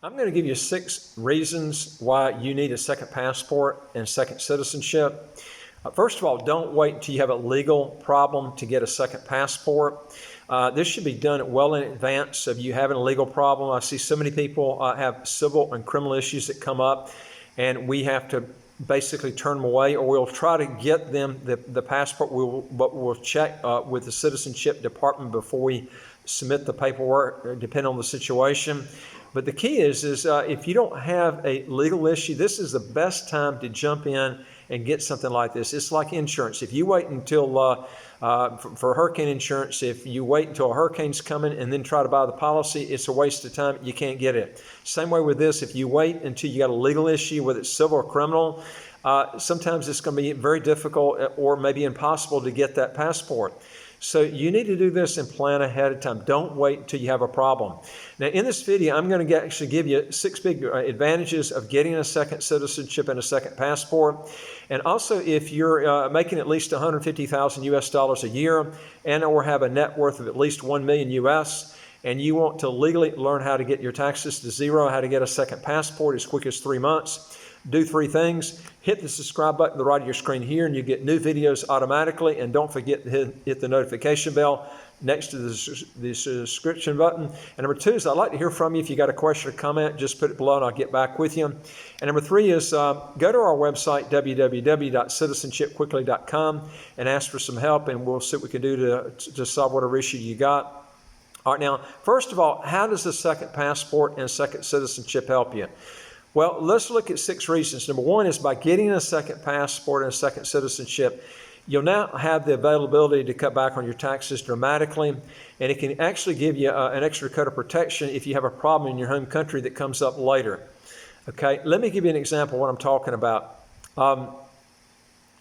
I'm going to give you 6 reasons why you need a second passport and second citizenship. First of all, don't wait until you have a legal problem to get a second passport. This should be done well in advance of you having a legal problem. I see so many people have civil and criminal issues that come up, and we have to basically turn them away, or we'll try to get them the passport, but we'll check with the Citizenship Department before we submit the paperwork, depending on the situation. But the key is if you don't have a legal issue, this is the best time to jump in and get something like this. It's like insurance. If you wait until, for hurricane insurance, if you wait until a hurricane's coming and then try to buy the policy, it's a waste of time. You can't get it. Same way with this. If you wait until you got a legal issue, whether it's civil or criminal, sometimes it's going to be very difficult or maybe impossible to get that passport. So you need to do this and plan ahead of time. Don't wait until you have a problem. Now, in this video, I'm going to actually give you 6 big advantages of getting a second citizenship and a second passport. And also, if you're making at least $150,000 US a year and or have a net worth of at least 1 million US, and you want to legally learn how to get your taxes to zero, how to get a second passport as quick as 3 months, do 3 things. Hit the subscribe button to the right of your screen here, and you get new videos automatically. And don't forget to hit the notification bell next to the subscription button. And number 2 is I'd like to hear from you. If you got a question or comment, just put it below and I'll get back with you. And number 3 is go to our website, www.citizenshipquickly.com, and ask for some help, and we'll see what we can do to solve whatever issue you got. All right, now, first of all, how does a second passport and second citizenship help you? Well, let's look at 6 reasons. Number 1 is by getting a second passport and a second citizenship, you'll now have the availability to cut back on your taxes dramatically, and it can actually give you an extra cut of protection if you have a problem in your home country that comes up later. Okay, let me give you an example of what I'm talking about.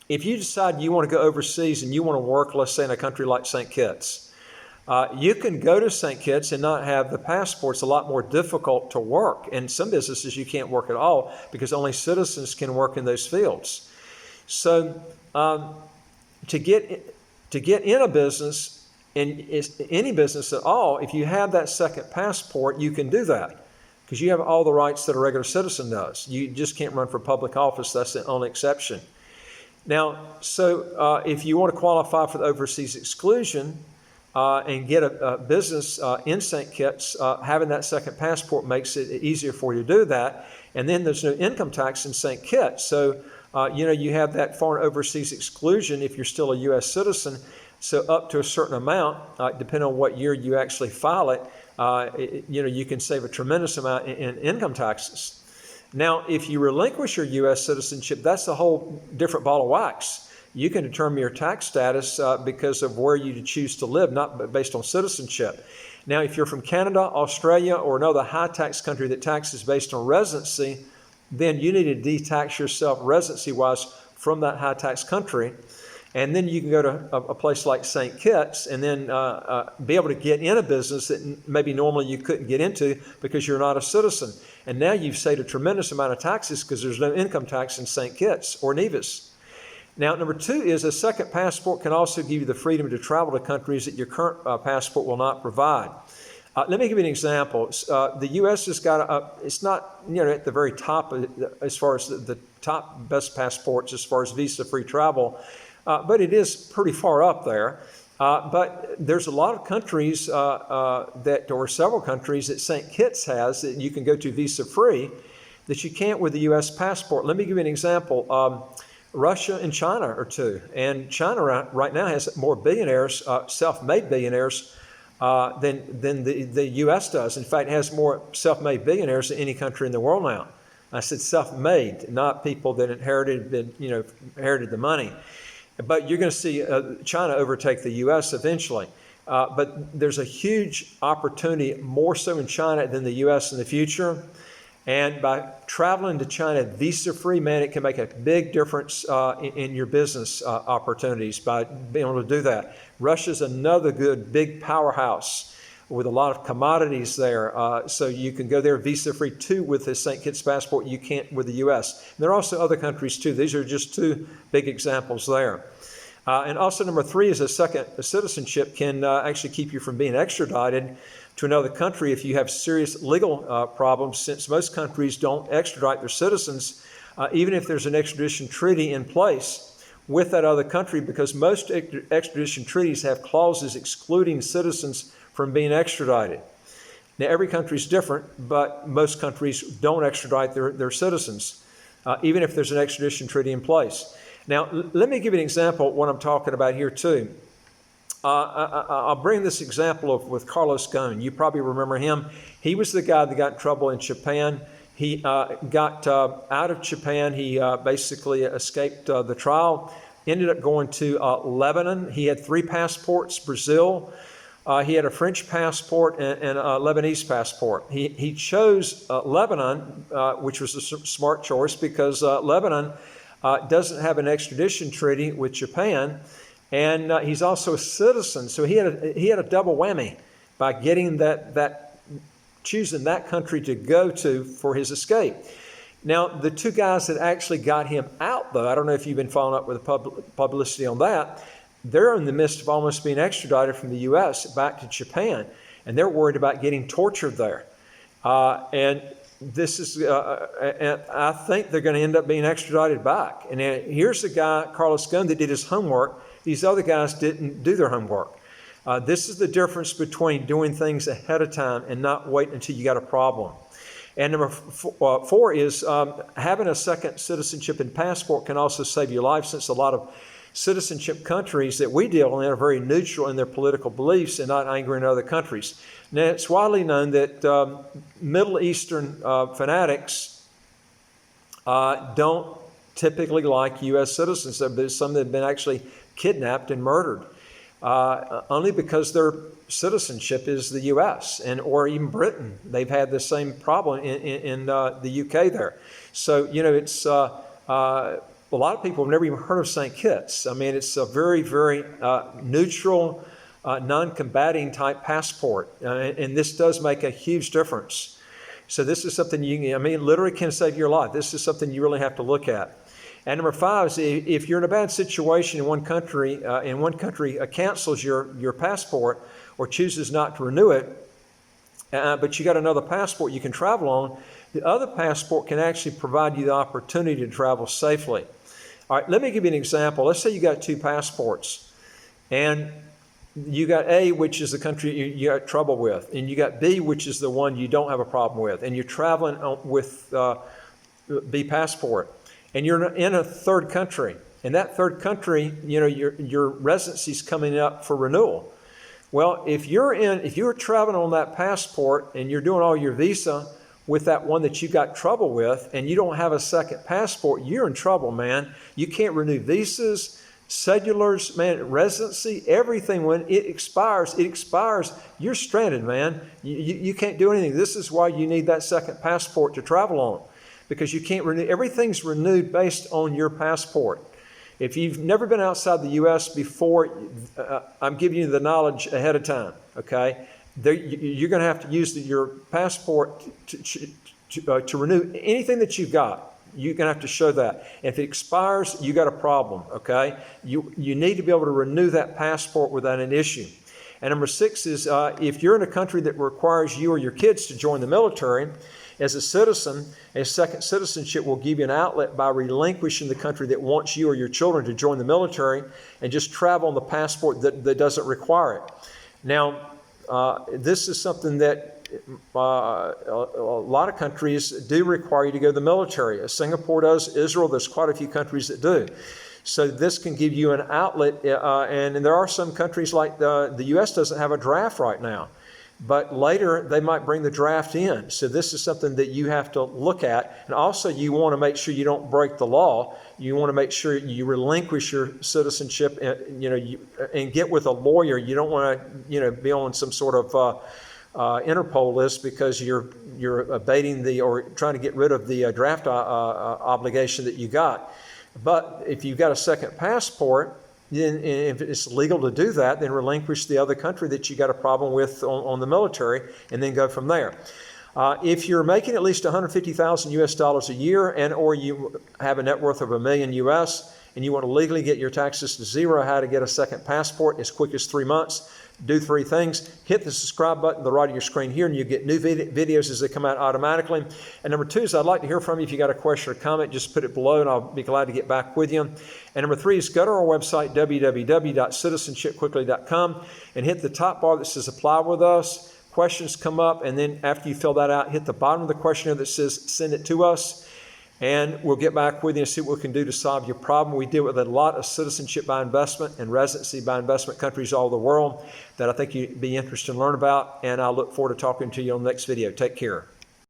If you decide you want to go overseas and you want to work, let's say in a country like St. Kitts, you can go to St. Kitts and not have the passport. It's a lot more difficult to work. In some businesses, you can't work at all because only citizens can work in those fields. So to get in a business, in any business at all, if you have that second passport, you can do that because you have all the rights that a regular citizen does. You just can't run for public office. That's the only exception. Now, so if you want to qualify for the overseas exclusion, and get a business in St. Kitts, having that second passport makes it easier for you to do that. And then there's no income tax in St. Kitts. So, you have that foreign overseas exclusion if you're still a U.S. citizen. So up to a certain amount, depending on what year you actually file it, you can save a tremendous amount in income taxes. Now, if you relinquish your U.S. citizenship, that's a whole different ball of wax. You can determine your tax status because of where you choose to live, not based on citizenship. Now, if you're from Canada, Australia, or another high tax country that taxes based on residency, then you need to de-tax yourself residency-wise from that high tax country. And then you can go to a place like St. Kitts and then be able to get in a business that maybe normally you couldn't get into because you're not a citizen. And now you've saved a tremendous amount of taxes because there's no income tax in St. Kitts or Nevis. Now, number 2 is a second passport can also give you the freedom to travel to countries that your current passport will not provide. Let me give you an example. The U.S. has got it's not at the very top as far as the top best passports as far as visa-free travel, but it is pretty far up there. But there's a lot of countries or several countries that St. Kitts has that you can go to visa-free that you can't with the U.S. passport. Let me give you an example. Russia and China are 2. And China right now has more billionaires, self-made billionaires, than the U.S. does. In fact, it has more self-made billionaires than any country in the world now. I said self-made, not people that inherited the money. But you're going to see China overtake the U.S. eventually. But there's a huge opportunity, more so in China than the U.S. in the future. And by traveling to China visa-free, man, it can make a big difference in your business opportunities by being able to do that. Russia's another good big powerhouse with a lot of commodities there. So you can go there visa-free too with the St. Kitts passport. You can't with the U.S. And there are also other countries too. These are just 2 big examples there. And also number 3 is a second citizenship can actually keep you from being extradited to another country if you have serious legal problems, since most countries don't extradite their citizens, even if there's an extradition treaty in place with that other country, because most extradition treaties have clauses excluding citizens from being extradited. Now, every country is different, but most countries don't extradite their citizens, even if there's an extradition treaty in place. Now, let me give you an example of what I'm talking about here, too. I'll bring this example with Carlos Ghosn. You probably remember him. He was the guy that got in trouble in Japan. He got out of Japan. He basically escaped the trial, ended up going to Lebanon. He had 3 passports, Brazil. He had a French passport and a Lebanese passport. He chose Lebanon, which was a smart choice, because Lebanon doesn't have an extradition treaty with Japan, and he's also a citizen. So he had a double whammy by getting choosing that country to go to for his escape. Now, the 2 guys that actually got him out, though, I don't know if you've been following up with the publicity on that, they're in the midst of almost being extradited from the U.S. back to Japan, and they're worried about getting tortured there. And this is, and I think they're going to end up being extradited back. And here's a guy, Carlos Ghosn, that did his homework. These other guys didn't do their homework. This is the difference between doing things ahead of time and not waiting until you got a problem. And number 4 is having a second citizenship and passport can also save your life, since a lot of citizenship countries that we deal in are very neutral in their political beliefs and not angering other countries. Now, it's widely known that Middle Eastern fanatics don't typically like U.S. citizens. There's some that have been actually kidnapped and murdered, only because their citizenship is the U.S. or even Britain. They've had the same problem in the U.K. there. So, it's a lot of people have never even heard of St. Kitts. I mean, it's a very, very neutral, non-combating type passport, and this does make a huge difference. So this is something literally can save your life. This is something you really have to look at. And number 5 is if you're in a bad situation in one country, cancels your passport or chooses not to renew it, but you got another passport you can travel on, the other passport can actually provide you the opportunity to travel safely. All right, let me give you an example. Let's say you got 2 passports, and you got A, which is the country you got trouble with, and you got B, which is the one you don't have a problem with, and you're traveling with B passport, and you're in a third country, and that third country, your residency's coming up for renewal. Well, if you're traveling on that passport and you're doing all your visa with that one that you got trouble with, and you don't have a second passport, you're in trouble, man. You can't renew visas, cedulars, man, residency, everything. When it expires, you're stranded, man. You can't do anything. This is why you need that second passport to travel on, because you can't renew. Everything's renewed based on your passport. If you've never been outside the U.S. before, I'm giving you the knowledge ahead of time, okay? You're going to have to use your passport to renew anything that you've got. You're going to have to show that. If it expires, you got a problem, okay? You need to be able to renew that passport without an issue. And number 6 is if you're in a country that requires you or your kids to join the military, as a citizen, a second citizenship will give you an outlet by relinquishing the country that wants you or your children to join the military and just travel on the passport that doesn't require it. Now, this is something that a lot of countries do require you to go to the military. Singapore does, Israel, there's quite a few countries that do. So this can give you an outlet, and there are some countries like the U.S. doesn't have a draft right now. But later, they might bring the draft in. So this is something that you have to look at. And also, you want to make sure you don't break the law. You want to make sure you relinquish your citizenship and get with a lawyer. You don't want to be on some sort of Interpol list because you're abating or trying to get rid of the draft obligation that you got. But if you've got a second passport, then if it's legal to do that, then relinquish the other country that you got a problem with on the military, and then go from there. If you're making at least $150,000 US a year, and or you have a net worth of $1 million US, and you want to legally get your taxes to zero, how to get a second passport as quick as 3 months. do 3 things. Hit the subscribe button to the right of your screen here, and you get new videos as they come out automatically. And number 2 is I'd like to hear from you. If you got a question or comment, just put it below, and I'll be glad to get back with you. And number 3 is go to our website, www.citizenshipquickly.com, and hit the top bar that says Apply with Us. Questions come up, and then after you fill that out, hit the bottom of the questionnaire that says Send it to us. And we'll get back with you and see what we can do to solve your problem. We deal with a lot of citizenship by investment and residency by investment countries all over the world that I think you'd be interested in learning about. And I look forward to talking to you on the next video. Take care.